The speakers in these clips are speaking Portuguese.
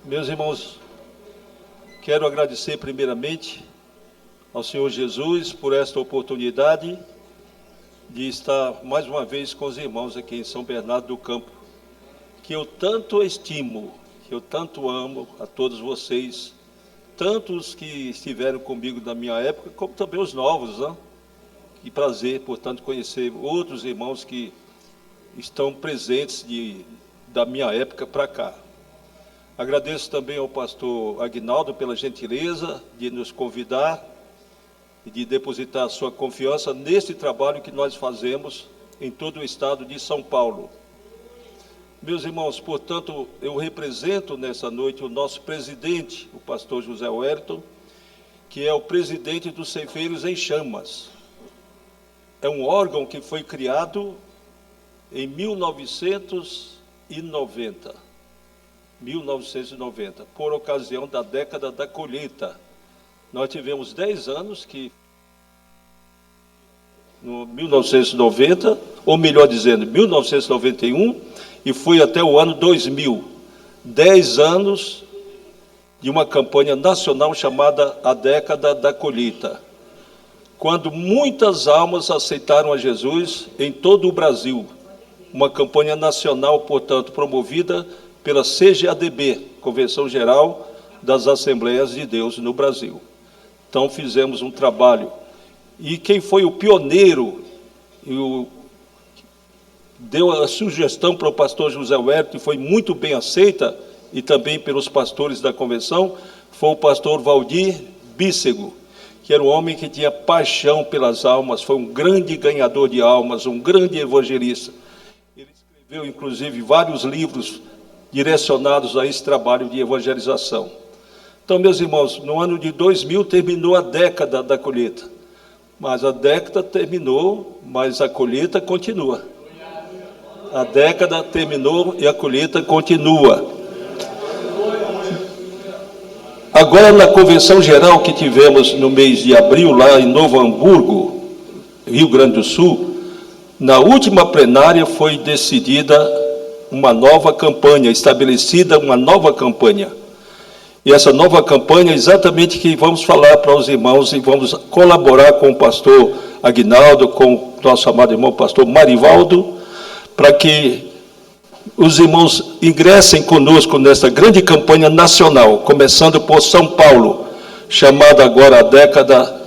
Meus irmãos, quero agradecer primeiramente ao Senhor Jesus por esta oportunidade de estar mais uma vez com os irmãos aqui em São Bernardo do Campo, que eu tanto estimo, que eu tanto amo a todos vocês, tanto os que estiveram comigo na minha época, como também os novos, né? Que prazer, portanto, conhecer outros irmãos que estão presentes da minha época para cá. Agradeço também ao pastor Aguinaldo pela gentileza de nos convidar e de depositar a sua confiança neste trabalho que nós fazemos em todo o estado de São Paulo. Meus irmãos, portanto, eu represento nessa noite o nosso presidente, o pastor José Wellington, que é o presidente dos Ceifeiros em Chamas. É um órgão que foi criado em 1990, por ocasião da década da colheita. Nós tivemos 10 anos que, no 1990, ou melhor dizendo, 1991, e foi até o ano 2000. 10 anos de uma campanha nacional chamada A Década da Colheita, quando muitas almas aceitaram a Jesus em todo o Brasil. Uma campanha nacional, portanto, promovida pela CGADB, Convenção Geral das Assembleias de Deus no Brasil. Então, fizemos um trabalho. E quem foi o pioneiro deu a sugestão para o pastor José Wellington, e foi muito bem aceita, e também pelos pastores da convenção, foi o pastor Valdir Bícego, que era um homem que tinha paixão pelas almas, foi um grande ganhador de almas, um grande evangelista. Ele escreveu, inclusive, vários livros direcionados a esse trabalho de evangelização. Então, meus irmãos, no ano de 2000 terminou a década da colheita. Mas a década terminou, mas a colheita continua. A década terminou e a colheita continua. Agora, na convenção geral que tivemos no mês de abril, lá em Novo Hamburgo, Rio Grande do Sul, na última plenária foi decidida uma nova campanha, estabelecida uma nova campanha. E essa nova campanha é exatamente que vamos falar para os irmãos e vamos colaborar com o pastor Aguinaldo, com o nosso amado irmão pastor Marivaldo, para que os irmãos ingressem conosco nessa grande campanha nacional, começando por São Paulo, chamada agora a década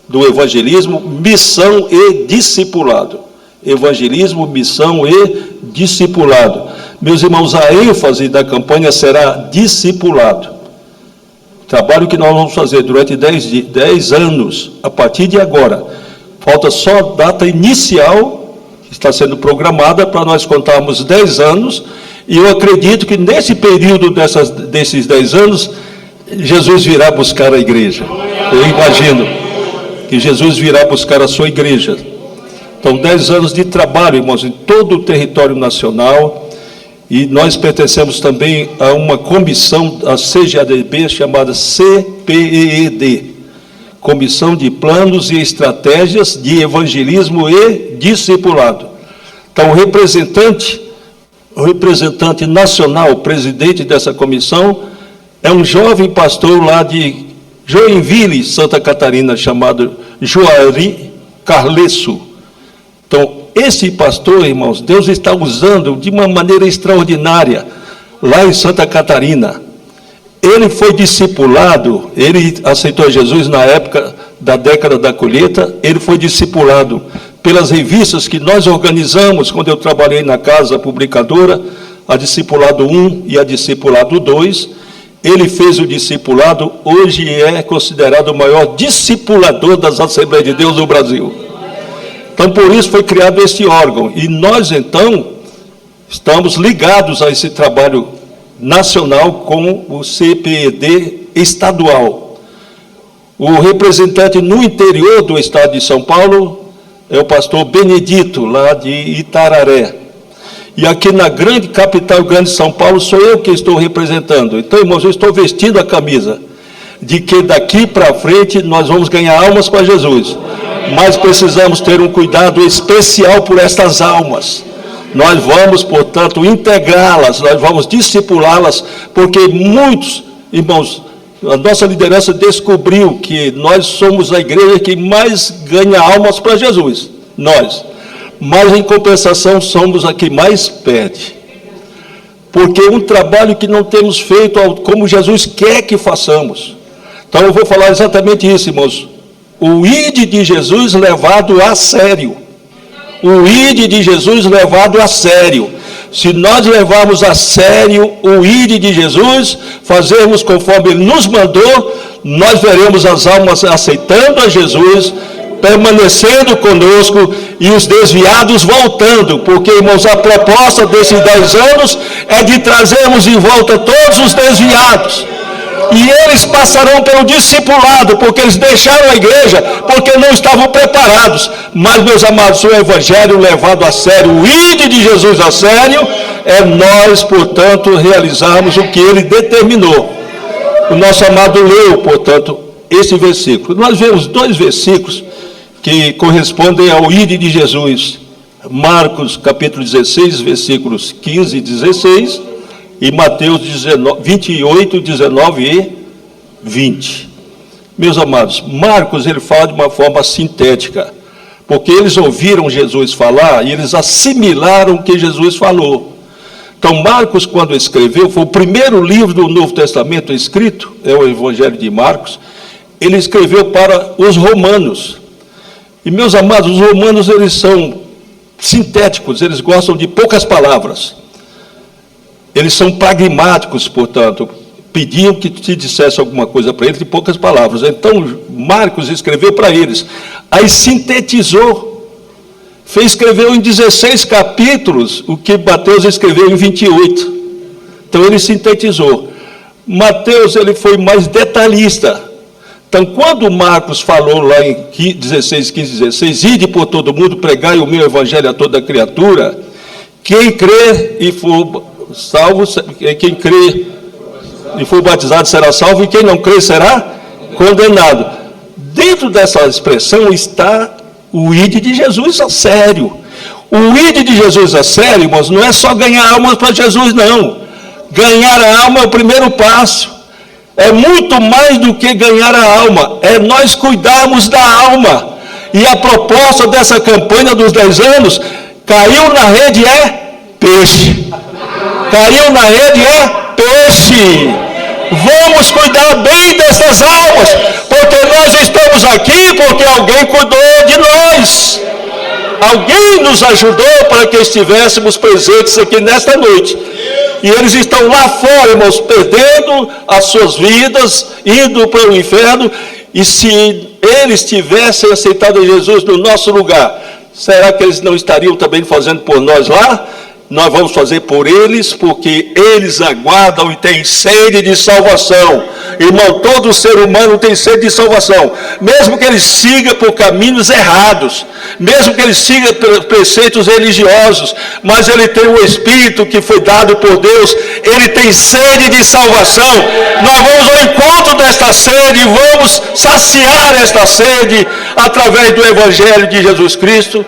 do evangelismo, missão e discipulado. Evangelismo, missão e discipulado. Meus irmãos, a ênfase da campanha será discipulado. Trabalho que nós vamos fazer durante 10 anos, a partir de agora. Falta só a data inicial, que está sendo programada, para nós contarmos 10 anos, e eu acredito que nesse período desses 10 anos, Jesus virá buscar a igreja. Eu imagino que Jesus virá buscar a sua igreja. Então, 10 anos de trabalho, irmãos, em todo o território nacional, e nós pertencemos também a uma comissão, a CGADB, chamada CPED, Comissão de Planos e Estratégias de Evangelismo e Discipulado. Então, o representante nacional, presidente dessa comissão, é um jovem pastor lá de Joinville, Santa Catarina, chamado Joari Carlesso. Então, esse pastor, irmãos, Deus está usando de uma maneira extraordinária lá em Santa Catarina. Ele foi discipulado, ele aceitou Jesus na época da década da colheita, ele foi discipulado pelas revistas que nós organizamos, quando eu trabalhei na casa publicadora, a Discipulado 1 e a Discipulado 2, ele fez o discipulado, hoje é considerado o maior discipulador das Assembleias de Deus no Brasil. Então, por isso foi criado esse órgão. E nós, então, estamos ligados a esse trabalho nacional com o CPED estadual. O representante no interior do estado de São Paulo é o pastor Benedito, lá de Itararé. E aqui na grande capital, grande São Paulo, sou eu que estou representando. Então, irmãos, eu estou vestindo a camisa de que daqui para frente nós vamos ganhar almas para Jesus. Mas precisamos ter um cuidado especial por estas almas. Nós vamos, portanto, integrá-las, nós vamos discipulá-las, porque muitos, irmãos, a nossa liderança descobriu que nós somos a igreja que mais ganha almas para Jesus, nós. Mas, em compensação, somos a que mais perde. Porque é um trabalho que não temos feito como Jesus quer que façamos. Então, eu vou falar exatamente isso, irmãos. O ide de Jesus levado a sério. O ide de Jesus levado a sério. Se nós levarmos a sério o ide de Jesus, fazermos conforme Ele nos mandou, nós veremos as almas aceitando a Jesus, permanecendo conosco e os desviados voltando, porque, irmãos, a proposta desses 10 anos é de trazermos de volta todos os desviados. E eles passarão pelo discipulado, porque eles deixaram a igreja, porque não estavam preparados. Mas, meus amados, o evangelho levado a sério, o ide de Jesus a sério, é nós, portanto, realizarmos o que ele determinou. O nosso amado leu, portanto, esse versículo. Nós vemos 2 versículos que correspondem ao ide de Jesus. Marcos, capítulo 16, versículos 15 e 16, e Mateus 28, 19 e 20. Meus amados, Marcos, ele fala de uma forma sintética, porque eles ouviram Jesus falar e eles assimilaram o que Jesus falou. Então, Marcos, quando escreveu, foi o primeiro livro do Novo Testamento escrito, é o Evangelho de Marcos, ele escreveu para os romanos. E, meus amados, os romanos, eles são sintéticos, eles gostam de poucas palavras. Eles são pragmáticos, portanto, pediam que te dissesse alguma coisa para eles de poucas palavras. Então, Marcos escreveu para eles, aí sintetizou, escreveu em 16 capítulos o que Mateus escreveu em 28. Então, ele sintetizou. Mateus, ele foi mais detalhista. Então, quando Marcos falou lá em 16, 15, 16, ide por todo mundo, pregai o meu evangelho a toda criatura, quem crê e for salvo, quem crê e for batizado será salvo, e quem não crê será condenado. Dentro dessa expressão está o ide de Jesus a sério. O ide de Jesus a sério, irmãos, não é só ganhar almas para Jesus, não. Ganhar a alma é o primeiro passo. É muito mais do que ganhar a alma, é nós cuidarmos da alma. E a proposta dessa campanha dos 10 anos, caiu na rede é peixe. Caiu na rede é peixe. Vamos cuidar bem dessas almas, porque nós estamos aqui porque alguém cuidou de nós. Alguém nos ajudou para que estivéssemos presentes aqui nesta noite. E eles estão lá fora, irmãos, perdendo as suas vidas, indo para o inferno. E se eles tivessem aceitado Jesus no nosso lugar, será que eles não estariam também fazendo por nós lá? Nós vamos fazer por eles, porque eles aguardam e têm sede de salvação. Irmão, todo ser humano tem sede de salvação, mesmo que ele siga por caminhos errados, mesmo que ele siga preceitos religiosos, mas ele tem o Espírito que foi dado por Deus, ele tem sede de salvação. Nós vamos ao encontro desta sede, vamos saciar esta sede através do Evangelho de Jesus Cristo,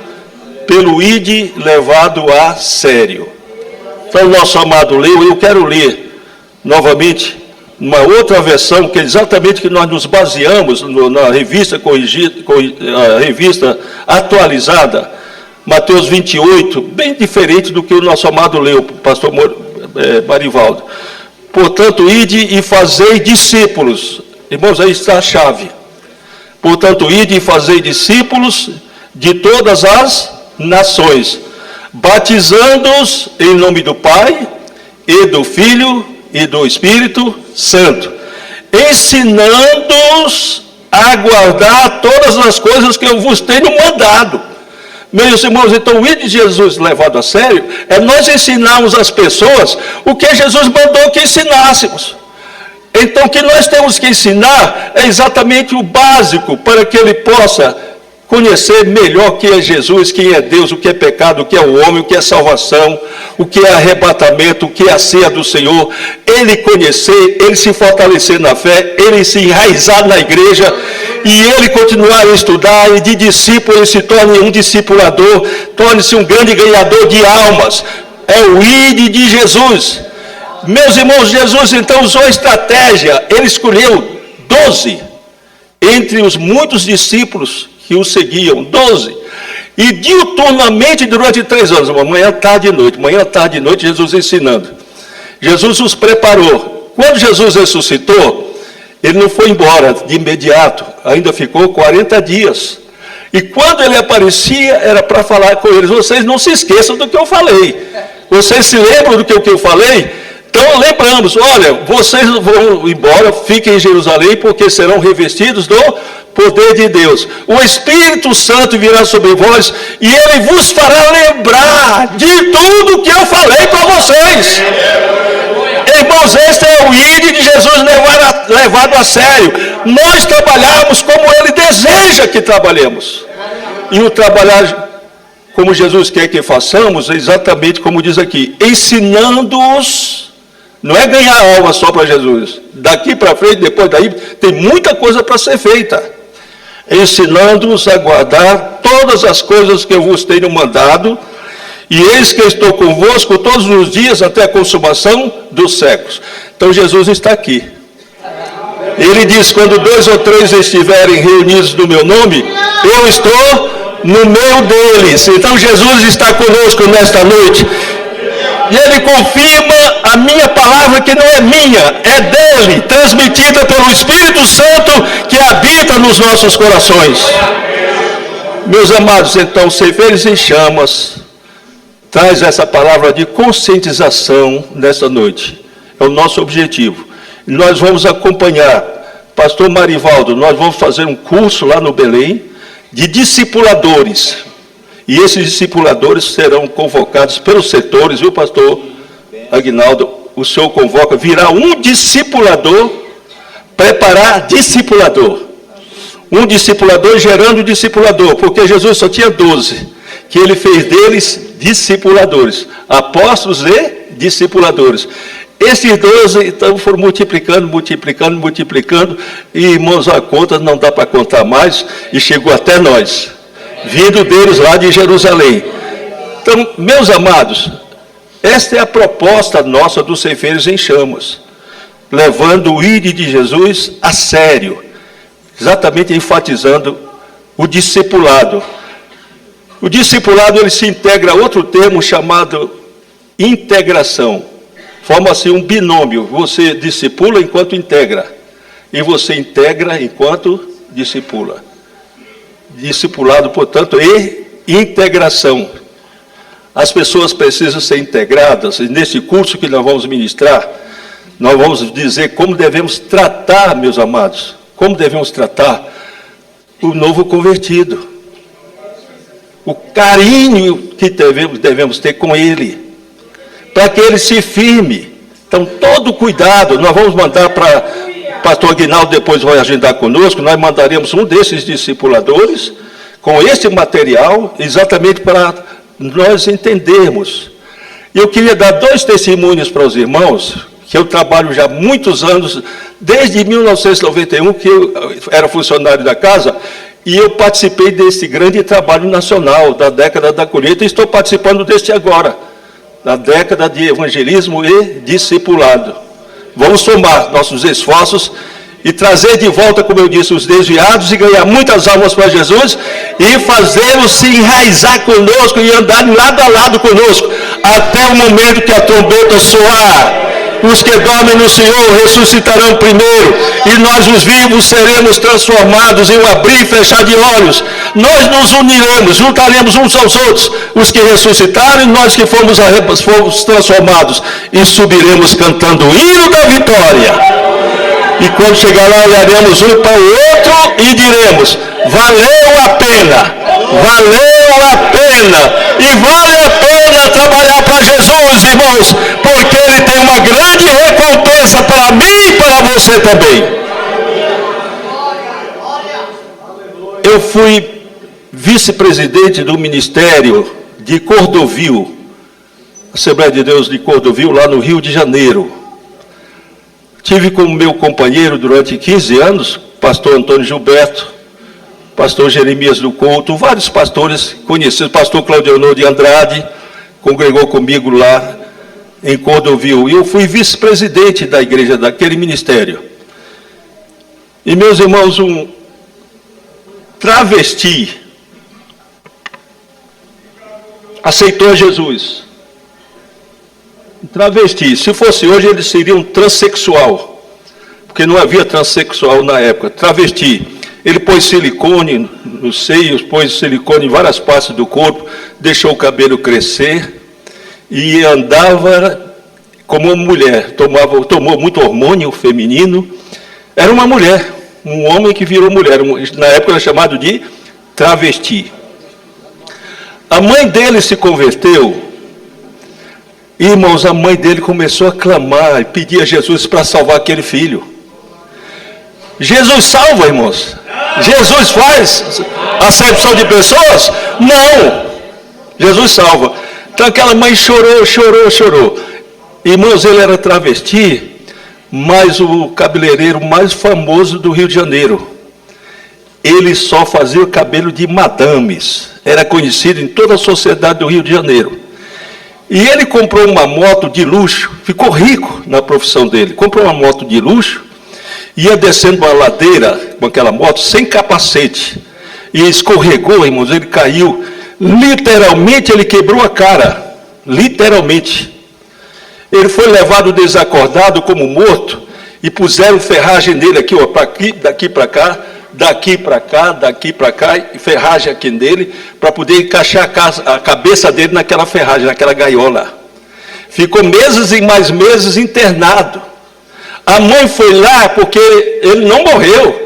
pelo ide levado a sério. Então, nosso amado leu, eu quero ler novamente uma outra versão, que é exatamente que nós nos baseamos na revista a revista atualizada, Mateus 28, bem diferente do que o nosso amado leu, pastor Marivaldo. Portanto, ide e fazei discípulos. Irmãos, aí está a chave. Portanto, ide e fazei discípulos de todas as nações, batizando-os em nome do Pai, e do Filho, e do Espírito Santo, ensinando-os a guardar todas as coisas que eu vos tenho mandado. Meus irmãos, então o ide de Jesus levado a sério, é nós ensinarmos às pessoas o que Jesus mandou que ensinássemos. Então o que nós temos que ensinar é exatamente o básico, para que ele possa conhecer melhor quem é Jesus, quem é Deus, o que é pecado, o que é o homem, o que é salvação, o que é arrebatamento, o que é a ceia do Senhor. Ele conhecer, ele se fortalecer na fé, ele se enraizar na igreja, e ele continuar a estudar, e de discípulo ele se torne um discipulador, torne-se um grande ganhador de almas. É o ID de Jesus. Meus irmãos, Jesus então usou a estratégia, ele escolheu 12, entre os muitos discípulos que o seguiam, 12, e diuturnamente durante 3 anos, manhã, tarde e noite, Jesus ensinando. Jesus os preparou. Quando Jesus ressuscitou, ele não foi embora de imediato, ainda ficou 40 dias. E quando ele aparecia, era para falar com eles: vocês não se esqueçam do que eu falei. Vocês se lembram do que eu falei? Então lembramos: olha, vocês vão embora, fiquem em Jerusalém, porque serão revestidos do poder de Deus. O Espírito Santo virá sobre vós, e ele vos fará lembrar de tudo que eu falei para vocês. Irmãos, este é o ID de Jesus levado a sério. Nós trabalhamos como ele deseja que trabalhemos. E o trabalhar como Jesus quer que façamos, é exatamente como diz aqui: ensinando-os. Não é ganhar alma só para Jesus. Daqui para frente, depois daí, tem muita coisa para ser feita. Ensinando-os a guardar todas as coisas que eu vos tenho mandado, e eis que eu estou convosco todos os dias até a consumação dos séculos. Então Jesus está aqui. Ele diz: quando 2 ou 3 estiverem reunidos no meu nome, eu estou no meio deles. Então Jesus está conosco nesta noite. E ele confirma a minha palavra, que não é minha, é dele, transmitida pelo Espírito Santo que habita nos nossos corações. Meus amados, então, Ceifeiros em Chamas traz essa palavra de conscientização nessa noite. É o nosso objetivo. Nós vamos acompanhar, pastor Marivaldo, nós vamos fazer um curso lá no Belém de discipuladores. E esses discipuladores serão convocados pelos setores, viu, pastor Aguinaldo? O senhor convoca, virá um discipulador, preparar discipulador. Um discipulador gerando discipulador, porque Jesus só tinha 12, que ele fez deles discipuladores, apóstolos e discipuladores. Esses 12, então, foram multiplicando, e, irmãos, a conta não dá para contar mais, e chegou até nós, vindo deles lá de Jerusalém. Então, meus amados, esta é a proposta nossa dos Ceifeiros em Chamas, levando o ID de Jesus a sério, exatamente enfatizando o discipulado. O discipulado, ele se integra a outro termo chamado integração. Forma-se um binômio: você discipula enquanto integra, e você integra enquanto discipula. Discipulado, portanto, e integração. As pessoas precisam ser integradas, e nesse curso que nós vamos ministrar, nós vamos dizer como devemos tratar, meus amados, como devemos tratar o novo convertido, o carinho que devemos ter com ele, para que ele se firme. Então, todo cuidado, nós vamos mandar para pastor Aguinaldo, depois vai agendar conosco, nós mandaremos um desses discipuladores com esse material, exatamente para nós entendermos. Eu queria dar 2 testemunhos para os irmãos, que eu trabalho já há muitos anos, desde 1991, que eu era funcionário da casa, e eu participei desse grande trabalho nacional, da década da colheita, e estou participando deste agora, da década de evangelismo e discipulado. Vamos somar nossos esforços e trazer de volta, como eu disse, os desviados, e ganhar muitas almas para Jesus, e fazê-los se enraizar conosco e andar lado a lado conosco, até o momento que a trombeta soar. Os que dormem no Senhor ressuscitarão primeiro, e nós, os vivos, seremos transformados em um abrir e fechar de olhos. Nós nos uniremos, juntaremos uns aos outros, os que ressuscitaram e nós que fomos transformados, e subiremos cantando o hino da vitória. E quando chegar lá, olharemos um para o outro e diremos: valeu a pena, e vale a pena trabalhar para Jesus, irmãos, porque Ele tem uma grande recompensa para mim e para você também. Eu fui vice-presidente do Ministério de Cordovil, Assembleia de Deus de Cordovil, lá no Rio de Janeiro. Tive como meu companheiro durante 15 anos pastor Antônio Gilberto, pastor Jeremias do Couto, vários pastores conhecidos, pastor Claudionor de Andrade, congregou comigo lá em Cordovil, e eu fui vice-presidente da igreja, daquele ministério. E, meus irmãos, um travesti aceitou Jesus. Um travesti, se fosse hoje, ele seria um transexual, porque não havia transexual na época. Travesti, ele pôs silicone nos seios, pôs silicone em várias partes do corpo, deixou o cabelo crescer, e andava como uma mulher, tomou muito hormônio feminino, era uma mulher, um homem que virou mulher, na época era chamado de travesti. A mãe dele se converteu, e, irmãos, a mãe dele começou a clamar e pedir a Jesus para salvar aquele filho. Jesus salva, irmãos? Jesus faz acepção de pessoas? Não, Jesus salva. Então aquela mãe chorou. Irmãos, ele era travesti, mas o cabeleireiro mais famoso do Rio de Janeiro. Ele só fazia o cabelo de madames. Era conhecido em toda a sociedade do Rio de Janeiro. E ele comprou uma moto de luxo, ficou rico na profissão dele. Comprou uma moto de luxo, ia descendo uma ladeira com aquela moto, sem capacete. E escorregou, irmãos, ele caiu. Literalmente, ele quebrou a cara. Literalmente. Ele foi levado desacordado como morto e puseram ferragem nele aqui, ó, daqui para cá, daqui para cá, e ferragem aqui nele, para poder encaixar a cabeça dele naquela ferragem, naquela gaiola. Ficou meses e mais meses internado. A mãe foi lá porque ele não morreu.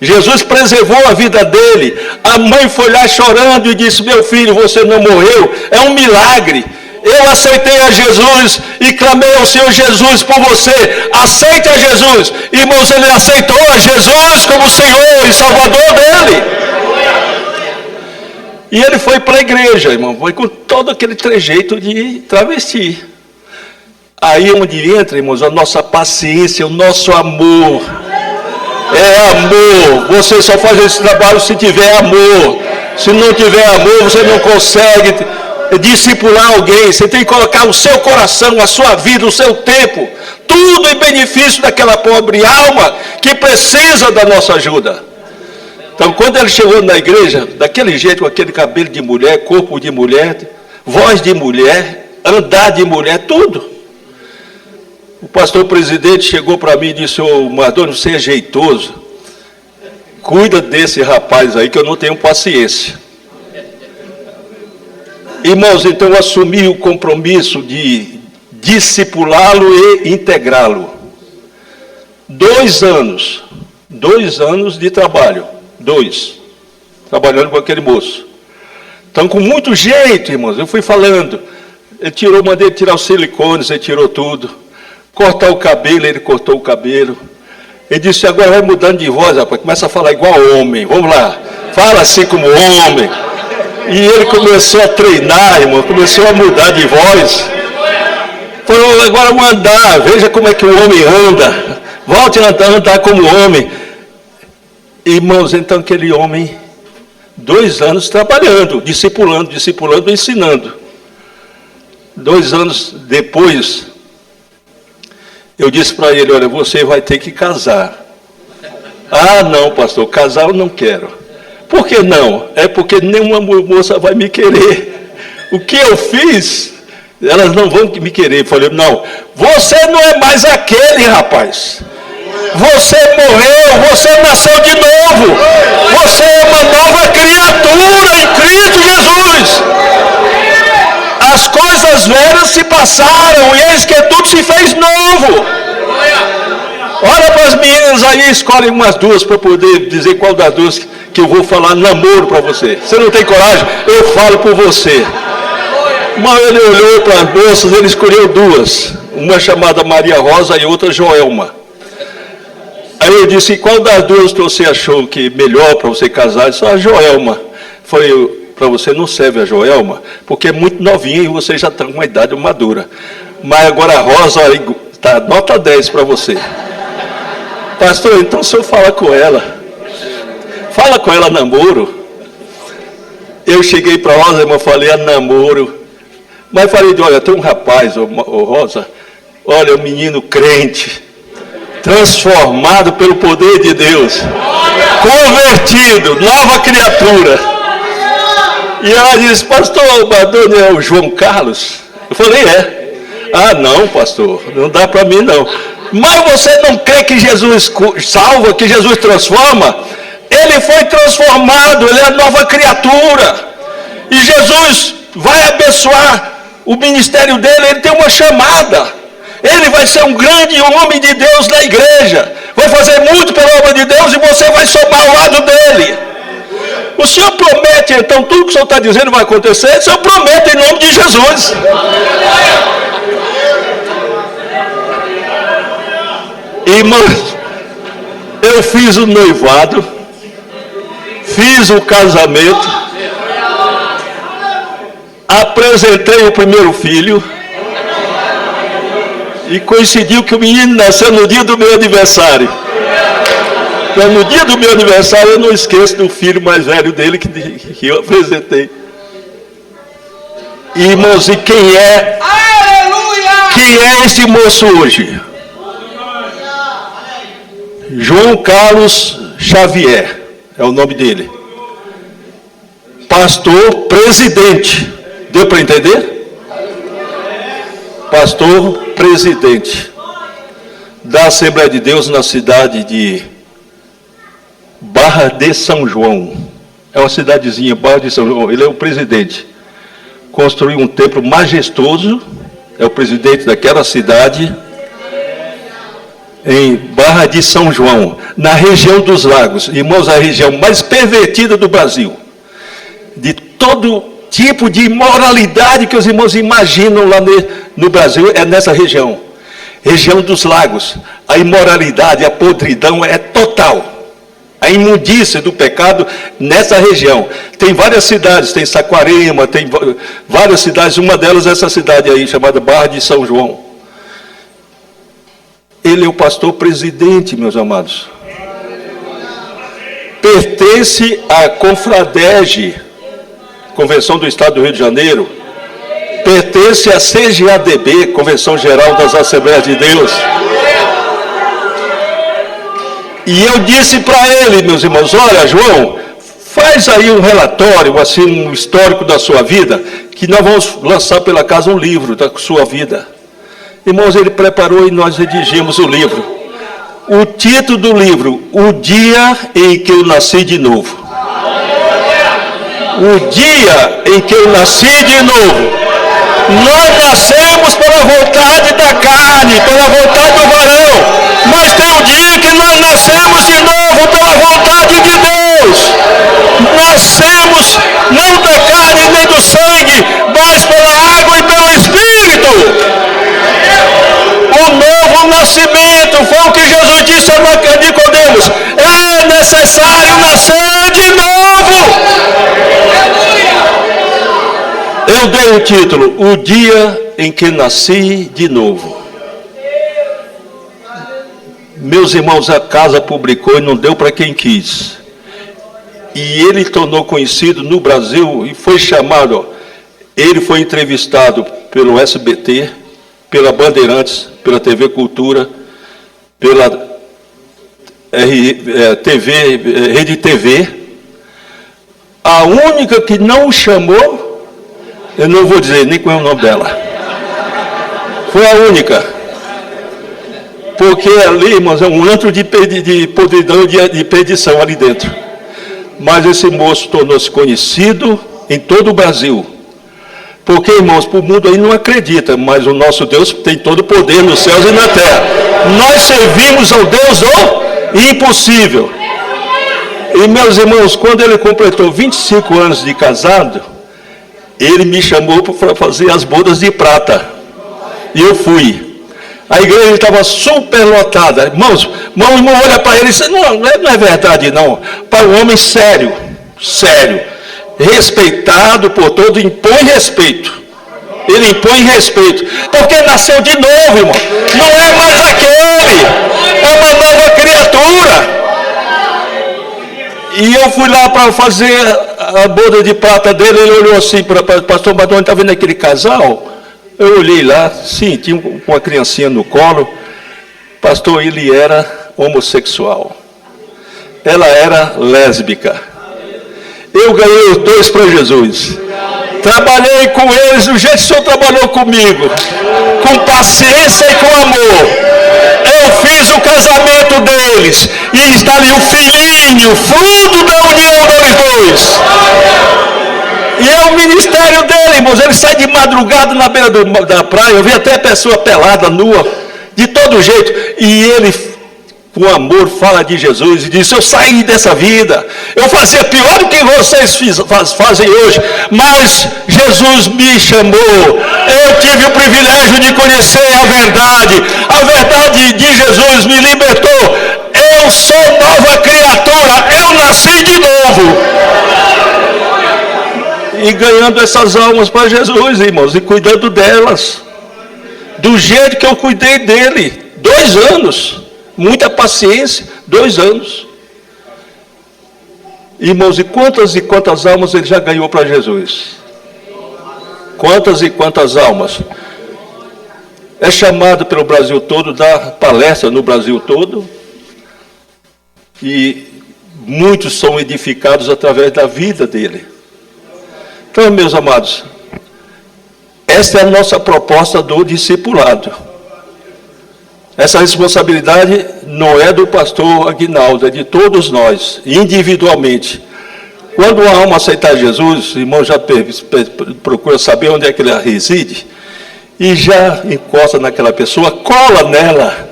Jesus preservou a vida dele. A mãe foi lá chorando e disse: meu filho, você não morreu, é um milagre. Eu aceitei a Jesus e clamei ao Senhor Jesus por você. Aceite a Jesus. Irmãos, ele aceitou a Jesus como Senhor e Salvador dele. E ele foi para a igreja, irmão, foi com todo aquele trejeito de travesti. Aí onde entra, irmãos, a nossa paciência, o nosso amor. É amor. Você só faz esse trabalho se tiver amor. Se não tiver amor, você não consegue discipular alguém. Você tem que colocar o seu coração, a sua vida, o seu tempo, tudo em benefício daquela pobre alma que precisa da nossa ajuda. Então, quando ele chegou na igreja, daquele jeito, com aquele cabelo de mulher, corpo de mulher, voz de mulher, andar de mulher, tudo. O pastor presidente chegou para mim e disse: ô Mardônio, você é jeitoso, cuida desse rapaz aí que eu não tenho paciência. Irmãos, então eu assumi o compromisso de discipulá-lo e integrá-lo. 2 anos de trabalho, trabalhando com aquele moço. Então, com muito jeito, irmãos, eu fui falando. Mandei ele tirar os silicones, ele tirou tudo. Cortar o cabelo, ele cortou o cabelo. Ele disse: agora vai mudando de voz, rapaz, começa a falar igual homem, vamos lá, fala assim como homem. E ele começou a treinar, irmão, começou a mudar de voz. Falou: agora vamos andar, veja como é que o homem anda, volte a andar como homem. Irmãos, então aquele homem, 2 anos trabalhando, discipulando, ensinando. 2 anos depois, eu disse para ele: olha, você vai ter que casar. Ah, não, pastor, casar eu não quero. Por que não? É porque nenhuma moça vai me querer. O que eu fiz, elas não vão me querer. Eu falei: não, você não é mais aquele rapaz. Você morreu, você nasceu de novo. Você é uma nova criatura em Cristo Jesus. As coisas velhas se passaram e eis que tudo se fez novo. Olha para as meninas aí, escolhem umas 2 para poder dizer qual das 2 que eu vou falar namoro para você. Você não tem coragem? Eu falo por você. Mas ele olhou para as moças, ele escolheu 2. Uma chamada Maria Rosa e outra Joelma. Aí eu disse: qual das 2 que você achou que melhor para você casar? Eu disse: a Joelma. Falei: para você não serve a Joelma, porque é muito novinha e você já está com uma idade madura. Mas agora a Rosa está nota 10 para você. Pastor, então o senhor fala com ela. Fala com ela namoro. Eu cheguei para Rosa, irmão, falei namoro. Mas falei, olha, tem um rapaz, Rosa, olha, um menino crente, transformado pelo poder de Deus, convertido, nova criatura. E ela disse, pastor, o Badone é o João Carlos? Eu falei, é. Ah, não, pastor, não dá para mim não. Mas você não crê que Jesus salva, que Jesus transforma? Ele foi transformado, ele é a nova criatura. E Jesus vai abençoar o ministério dele, ele tem uma chamada. Ele vai ser um grande homem de Deus na igreja. Vai fazer muito pela obra de Deus e você vai somar ao lado dele. O Senhor promete, então, tudo que o Senhor está dizendo vai acontecer? O Senhor promete em nome de Jesus. Irmãos, eu fiz o noivado, fiz o casamento, apresentei o primeiro filho, e coincidiu que o menino nasceu no dia do meu aniversário. Então, no dia do meu aniversário, eu não esqueço do filho mais velho dele que eu apresentei. Irmãos, e quem é esse moço hoje? João Carlos Xavier, é o nome dele. Pastor presidente. Deu para entender? Pastor presidente da Assembleia de Deus na cidade de Barra de São João. É uma cidadezinha, Barra de São João. Ele é o presidente. Construiu um templo majestoso. É o presidente daquela cidade. Em Barra de São João, na região dos lagos. Irmãos, a região mais pervertida do Brasil. De todo tipo de imoralidade que os irmãos imaginam lá no Brasil, é nessa região. Região dos lagos. A imoralidade, a podridão é total. A imundícia do pecado nessa região. Tem várias cidades, tem Saquarema, tem várias cidades, uma delas é essa cidade aí, chamada Barra de São João. Ele é o pastor presidente, meus amados. Pertence à Confradege, Convenção do Estado do Rio de Janeiro. Pertence à CGADB, Convenção Geral das Assembleias de Deus. E eu disse para ele, meus irmãos, olha, João, faz aí um relatório, assim, um histórico da sua vida, que nós vamos lançar pela casa um livro da sua vida. Irmãos, ele preparou e nós redigimos o livro. O título do livro, O Dia em que eu Nasci de Novo. O dia em que eu nasci de novo. Nós nascemos pela vontade da carne, pela vontade do varão. Mas tem um dia que nós nascemos de novo pela vontade de Deus. Nascemos não da carne nem do sangue, mas pela água e pelo Espírito. O novo nascimento foi o que Jesus disse a Nicodemos: é necessário nascer de novo. Eu dei o título, O Dia em que Nasci de Novo. Meus irmãos, a casa publicou e não deu para quem quis. E ele tornou conhecido no Brasil e foi chamado. Ele foi entrevistado pelo SBT, pela Bandeirantes, pela TV Cultura, pela Rede TV. A única que não o chamou, eu não vou dizer nem qual é o nome dela, foi a única. Porque ali, irmãos, é um antro de podridão, de perdição ali dentro. Mas esse moço tornou-se conhecido em todo o Brasil. Porque, irmãos, o mundo aí não acredita, mas o nosso Deus tem todo o poder nos céus e na terra. Nós servimos ao Deus do impossível. E, meus irmãos, quando ele completou 25 anos de casado, ele me chamou para fazer as bodas de prata. E eu fui. A igreja estava super lotada. Irmãos, meu irmão olha para ele e diz, não é verdade não. Para um homem sério, respeitado por todos, impõe respeito. Ele impõe respeito. Porque nasceu de novo, irmão. Não é mais aquele. É uma nova criatura. E eu fui lá para fazer a boda de prata dele, ele olhou assim para o pastor Badoni, está vendo aquele casal? Eu olhei lá, sim, tinha uma criancinha no colo. Pastor, ele era homossexual. Ela era lésbica. Eu ganhei os dois para Jesus. Trabalhei com eles do jeito que o Senhor trabalhou comigo. Com paciência e com amor. Eu fiz o casamento deles. E está ali o filhinho, fruto da união deles dois. E é o ministério dele, irmãos. Ele sai de madrugada na beira da praia. Eu vi até pessoa pelada, nua, de todo jeito. E ele, com amor, fala de Jesus e diz: eu saí dessa vida, eu fazia pior do que vocês fazem hoje, mas Jesus me chamou, eu tive o privilégio de conhecer a verdade de Jesus me libertou, eu sou nova criatura, eu nasci de novo. E ganhando essas almas para Jesus, irmãos, e cuidando delas, do jeito que eu cuidei dele, 2 anos. Muita paciência, 2 anos. Irmãos, e quantas almas ele já ganhou para Jesus? Quantas e quantas almas? É chamado pelo Brasil todo, dá palestra no Brasil todo. E muitos são edificados através da vida dele. Então, meus amados, esta é a nossa proposta do discipulado. Essa responsabilidade não é do pastor Aguinaldo, é de todos nós, individualmente. Quando uma alma aceitar Jesus, o irmão já procura saber onde é que ele reside, e já encosta naquela pessoa, cola nela,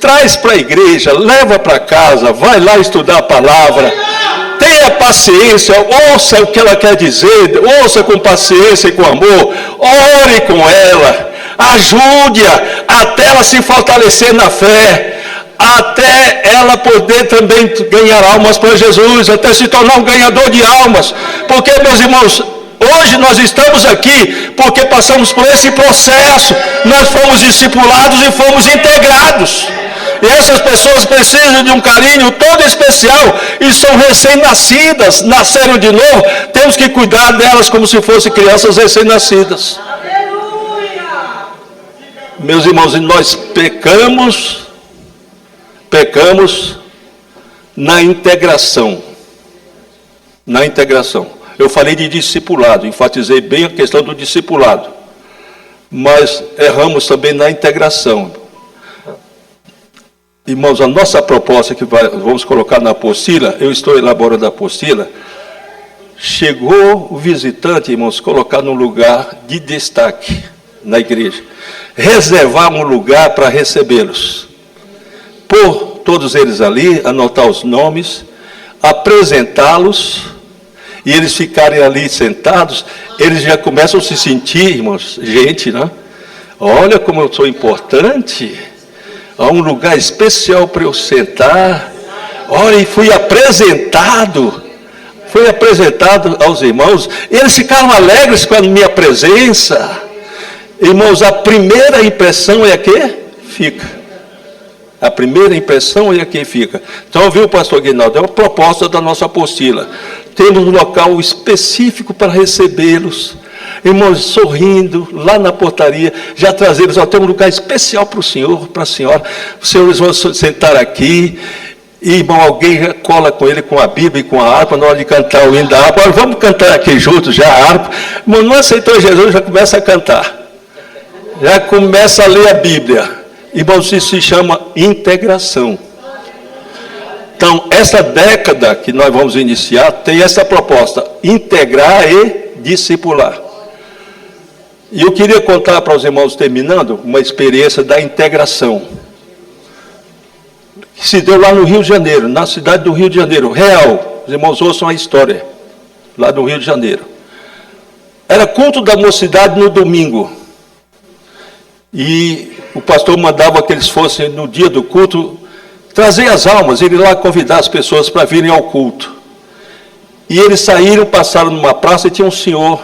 traz para a igreja, leva para casa, vai lá estudar a palavra, tenha paciência, ouça o que ela quer dizer, ouça com paciência e com amor, ore com ela, ajude-a até ela se fortalecer na fé, até ela poder também ganhar almas para Jesus, até se tornar um ganhador de almas, porque, meus irmãos, hoje nós estamos aqui porque passamos por esse processo, nós fomos discipulados e fomos integrados, e essas pessoas precisam de um carinho todo especial, e são recém-nascidas, nasceram de novo, temos que cuidar delas como se fossem crianças recém-nascidas. Meus irmãos, nós pecamos na integração. Na integração. Eu falei de discipulado, enfatizei bem a questão do discipulado. Mas erramos também na integração. Irmãos, a nossa proposta que vamos colocar na apostila, eu estou elaborando a apostila, chegou o visitante, irmãos, colocar num lugar de destaque na igreja. Reservar um lugar para recebê-los. Pôr todos eles ali, anotar os nomes, apresentá-los, e eles ficarem ali sentados, eles já começam a se sentir, irmãos, gente, né? Olha como eu sou importante, há um lugar especial para eu sentar, olha, e fui apresentado aos irmãos, eles ficaram alegres com a minha presença. Irmãos, a primeira impressão é a que fica. A primeira impressão é a que fica. Então, viu, pastor Aguinaldo, é uma proposta da nossa apostila. Temos um local específico para recebê-los. Irmãos, sorrindo, lá na portaria, já trazê-los, tem um lugar especial para o senhor, para a senhora. Os senhores vão sentar aqui, e, irmão, alguém já cola com ele com a Bíblia e com a harpa, na hora de cantar o hino da harpa. Vamos cantar aqui juntos já a harpa. Irmão, não aceitou Jesus, já começa a cantar. Já começa a ler a Bíblia. Irmãos, isso se chama integração. Então, essa década que nós vamos iniciar, tem essa proposta, integrar e discipular. E eu queria contar para os irmãos, terminando, uma experiência da integração, que se deu lá no Rio de Janeiro, na cidade do Rio de Janeiro, real. Os irmãos ouçam a história, lá do Rio de Janeiro. Era culto da mocidade no domingo. E o pastor mandava que eles fossem, no dia do culto, trazer as almas, ir lá convidar as pessoas para virem ao culto. E eles saíram, passaram numa praça e tinha um senhor.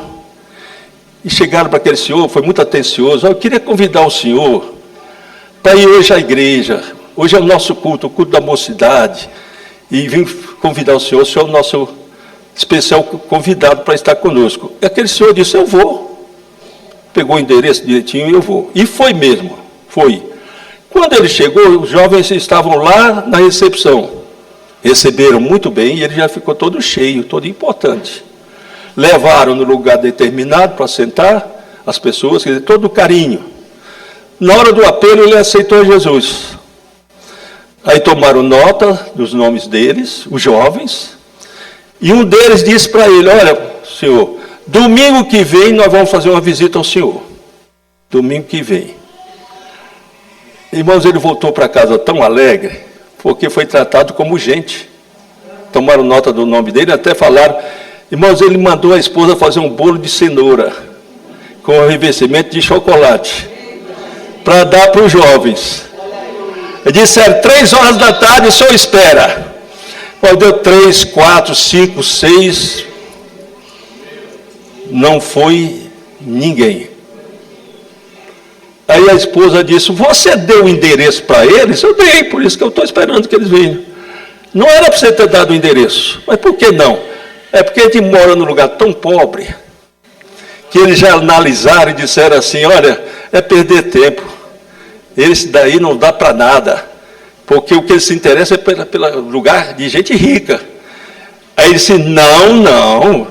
E chegaram para aquele senhor, foi muito atencioso. Eu queria convidar o senhor para ir hoje à igreja. Hoje é o nosso culto, o culto da mocidade. e vim convidar o senhor é o nosso especial convidado para estar conosco. E aquele senhor disse, eu vou. Pegou o endereço direitinho e eu vou. E foi mesmo, foi. Quando ele chegou, os jovens estavam lá na recepção. Receberam muito bem e ele já ficou todo cheio, todo importante. Levaram no lugar determinado para sentar as pessoas, quer dizer, todo carinho. Na hora do apelo, ele aceitou Jesus. Aí tomaram nota dos nomes deles, os jovens, e um deles disse para ele, olha, senhor, domingo que vem nós vamos fazer uma visita ao senhor. Domingo que vem. Irmãos, ele voltou para casa tão alegre, porque foi tratado como gente. Tomaram nota do nome dele, até falaram, irmãos, ele mandou a esposa fazer um bolo de cenoura, com um revestimento de chocolate, para dar para os jovens. Disseram, 3 horas da tarde, o senhor espera. Pô, deu 3, 4, 5, 6. Não foi ninguém. Aí a esposa disse, você deu o endereço para eles? Eu dei, por isso que eu estou esperando que eles venham. Não era para você ter dado o endereço. Mas por que não? É porque a gente mora num lugar tão pobre, que eles já analisaram e disseram assim, olha, é perder tempo. Esse daí não dá para nada, porque o que eles se interessam é pelo lugar de gente rica. Aí ele disse, não,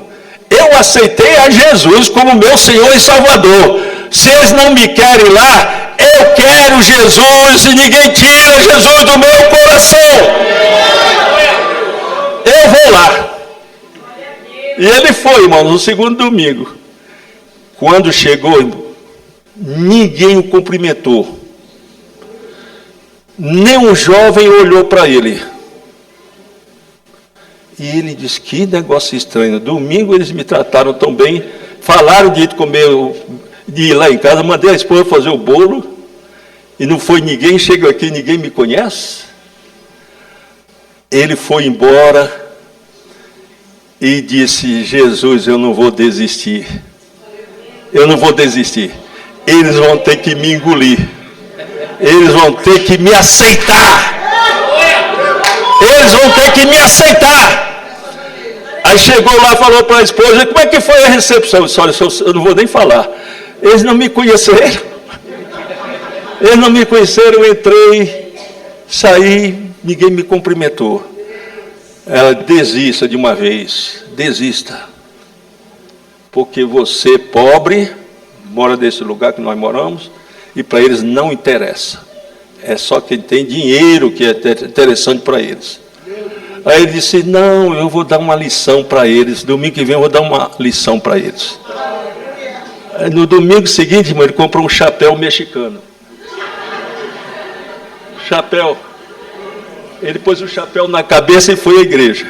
eu aceitei a Jesus como meu Senhor e Salvador. Se eles não me querem lá, eu quero Jesus e ninguém tira Jesus do meu coração. Eu vou lá. E ele foi, irmão, no segundo domingo. Quando chegou, ninguém o cumprimentou. Nem um jovem olhou para ele. E ele disse, que negócio estranho. Domingo eles me trataram tão bem. Falaram de ir lá em casa. Mandei a esposa fazer o bolo. E não foi ninguém. Chego aqui, ninguém me conhece. Ele foi embora. E disse, Jesus, eu não vou desistir. Eu não vou desistir. Eles vão ter que me engolir. Eles vão ter que me aceitar. Eles vão ter que me aceitar. Aí chegou lá, falou para a esposa, como é que foi a recepção? Eu disse, olha, eu não vou nem falar. Eles não me conheceram. Eles não me conheceram, eu entrei, saí, ninguém me cumprimentou. Ela, desista de uma vez, desista. Porque você, pobre, mora nesse lugar que nós moramos, e para eles não interessa. É só quem tem dinheiro que é interessante para eles. Aí ele disse, não, eu vou dar uma lição para eles. Domingo que vem eu vou dar uma lição para eles. Aí, no domingo seguinte, irmão, ele comprou um chapéu mexicano. Chapéu. Ele pôs o chapéu na cabeça e foi à igreja.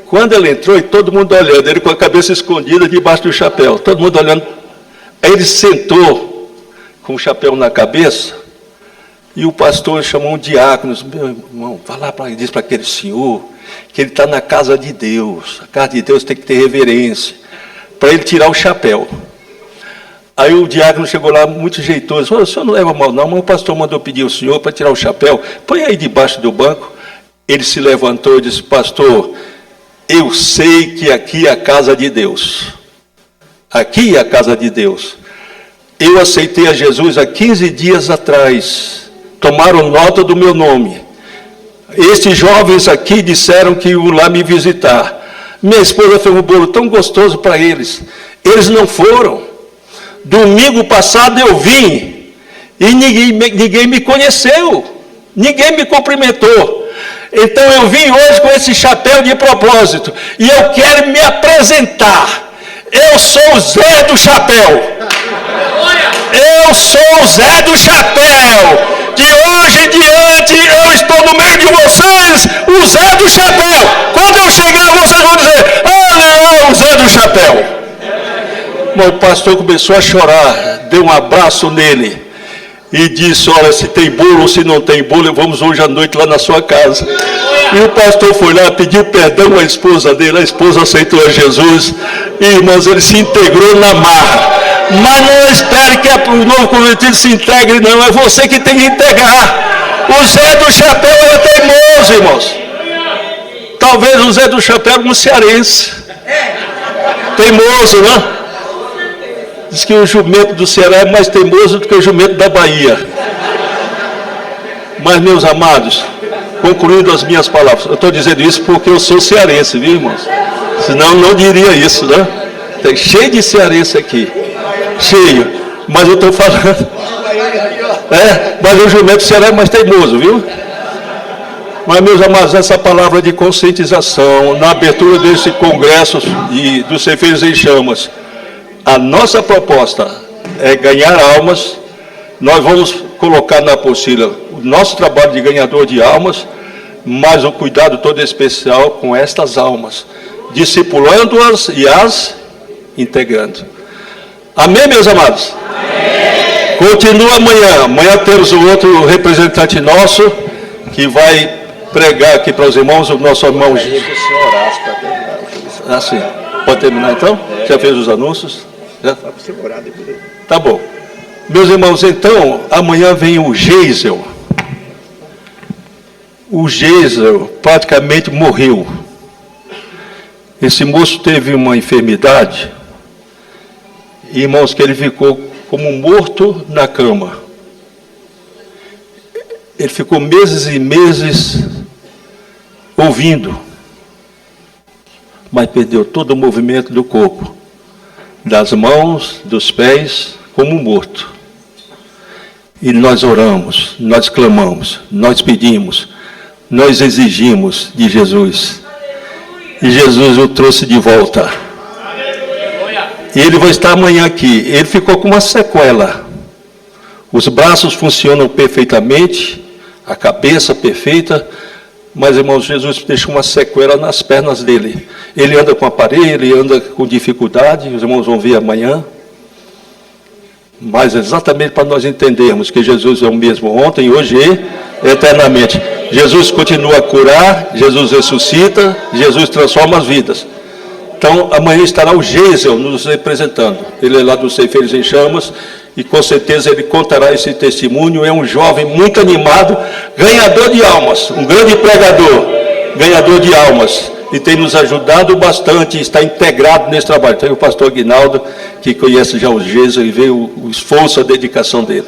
Quando ele entrou, e todo mundo olhando, ele com a cabeça escondida debaixo do chapéu. Todo mundo olhando. Aí ele sentou com o chapéu na cabeça, e o pastor chamou um diácono, meu irmão, vai lá e diz para aquele senhor, que ele está na casa de Deus, a casa de Deus tem que ter reverência, para ele tirar o chapéu. Aí o diácono chegou lá, muito jeitoso, o senhor não leva mal não, mas o pastor mandou pedir ao senhor para tirar o chapéu, põe aí debaixo do banco. Ele se levantou e disse, pastor, eu sei que aqui é a casa de Deus, aqui é a casa de Deus. Eu aceitei a Jesus há 15 dias atrás. Tomaram nota do meu nome. Esses jovens aqui disseram que iam lá me visitar. Minha esposa fez um bolo tão gostoso para eles. Eles não foram. Domingo passado eu vim. E ninguém me conheceu. Ninguém me cumprimentou. Então eu vim hoje com esse chapéu de propósito. E eu quero me apresentar. Eu sou o Zé do Chapéu. Eu sou o Zé do Chapéu. De hoje em diante eu estou no meio de vocês, o Zé do Chapéu. Quando eu chegar, vocês vão dizer, olha o Zé do Chapéu. Bom, o pastor começou a chorar, deu um abraço nele e disse, olha, se tem bolo ou se não tem bolo, vamos hoje à noite lá na sua casa. E o pastor foi lá, pediu perdão à esposa dele, a esposa aceitou a Jesus, e irmãos, ele se integrou na marra. Mas não espere que o novo convertido se integre, não, é você que tem que integrar. O Zé do Chapéu é teimoso, irmãos. Talvez o Zé do Chapéu um cearense. Teimoso, né? Diz que o jumento do Ceará é mais teimoso do que o jumento da Bahia. Mas, meus amados, concluindo as minhas palavras, eu estou dizendo isso porque eu sou cearense, viu, irmãos? Senão não diria isso, né? Tem cheio de cearense aqui. Cheio. Mas eu estou falando. Mas o jumento do Ceará é mais teimoso, viu? Mas, meus amados, essa palavra de conscientização, na abertura desse congresso dos Ceifeiros em Chamas, a nossa proposta é ganhar almas. Nós vamos colocar na apostila o nosso trabalho de ganhador de almas, mas o cuidado todo especial com estas almas, discipulando-as e as integrando. Amém, meus amados? Amém. Continua amanhã. Amanhã temos o outro representante nosso, que vai pregar aqui para os irmãos, o nosso irmão... Ah, sim. Pode terminar então? Já fez os anúncios? Já? Tá bom. Meus irmãos, então, amanhã vem o Geisel. O Geisel praticamente morreu. Esse moço teve uma enfermidade, irmãos, que ele ficou como morto na cama. Ele ficou meses e meses ouvindo, mas perdeu todo o movimento do corpo, das mãos, dos pés, como morto. E nós oramos, nós clamamos, nós pedimos, nós exigimos de Jesus. E Jesus o trouxe de volta. E ele vai estar amanhã aqui. Ele ficou com uma sequela. Os braços funcionam perfeitamente, a cabeça perfeita, mas, irmãos, Jesus deixou uma sequela nas pernas dele. Ele anda com aparelho, ele anda com dificuldade, os irmãos vão ver amanhã. Mas exatamente para nós entendermos que Jesus é o mesmo ontem, hoje e eternamente. Jesus continua a curar, Jesus ressuscita, Jesus transforma as vidas. Então, amanhã estará o Geisel nos representando. Ele é lá dos Ceifeiros em Chamas, e com certeza ele contará esse testemunho. É um jovem muito animado, ganhador de almas, um grande pregador, ganhador de almas, e tem nos ajudado bastante, está integrado nesse trabalho. Tem o pastor Aguinaldo, que conhece já o Geisel e vê o esforço, a dedicação dele.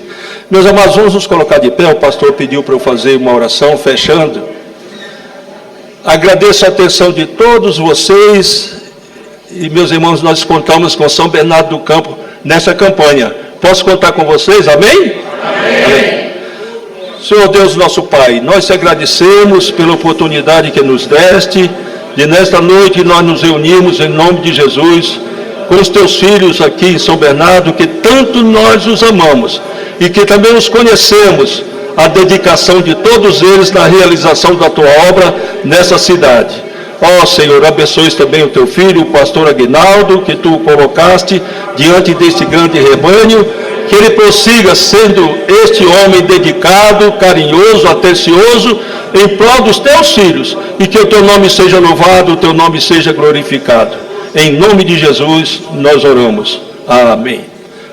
Meus amados, vamos nos colocar de pé. O pastor pediu para eu fazer uma oração, fechando. Agradeço a atenção de todos vocês. E, meus irmãos, nós contamos com São Bernardo do Campo nessa campanha. Posso contar com vocês? Amém? Amém. Amém. Senhor Deus, nosso Pai, nós te agradecemos pela oportunidade que nos deste, de nesta noite nós nos reunimos em nome de Jesus, com os teus filhos aqui em São Bernardo, que tanto nós os amamos, e que também os conhecemos, a dedicação de todos eles na realização da tua obra nessa cidade. Ó Senhor, abençoe também o teu filho, o pastor Aguinaldo, que tu colocaste diante deste grande rebanho, que ele prossiga sendo este homem dedicado, carinhoso, atencioso, em prol dos teus filhos, e que o teu nome seja louvado, o teu nome seja glorificado. Em nome de Jesus, nós oramos. Amém.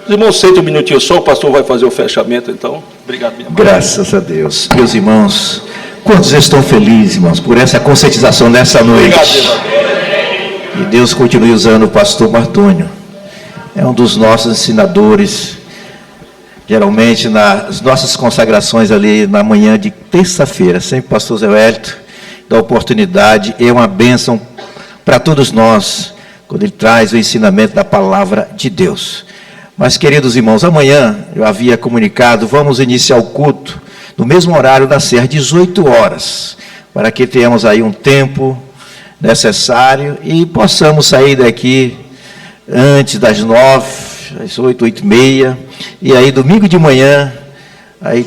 Os irmãos, sente um minutinho só, o pastor vai fazer o fechamento, então. Obrigado, minha mãe. Graças a Deus. Meus irmãos, quantos estão felizes, irmãos, por essa conscientização nessa noite? Obrigado, e Deus continue usando o pastor Martônio. É um dos nossos ensinadores. Geralmente, nas nossas consagrações ali, na manhã de terça-feira, sempre o pastor Zé Wellington dá oportunidade, é uma bênção para todos nós, quando ele traz o ensinamento da palavra de Deus. Mas, queridos irmãos, amanhã, eu havia comunicado, vamos iniciar o culto no mesmo horário da Serra, 18 horas, para que tenhamos aí um tempo necessário e possamos sair daqui antes das 9, às 8, 8h30, e aí domingo de manhã, aí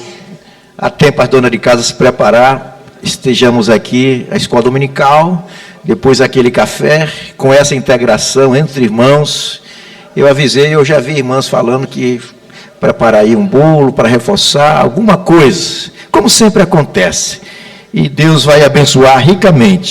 há tempo a dona de casa se preparar, estejamos aqui, a escola dominical, depois aquele café, com essa integração entre irmãos. Eu avisei, eu já vi irmãs falando que preparar aí um bolo para reforçar alguma coisa, como sempre acontece, e Deus vai abençoar ricamente.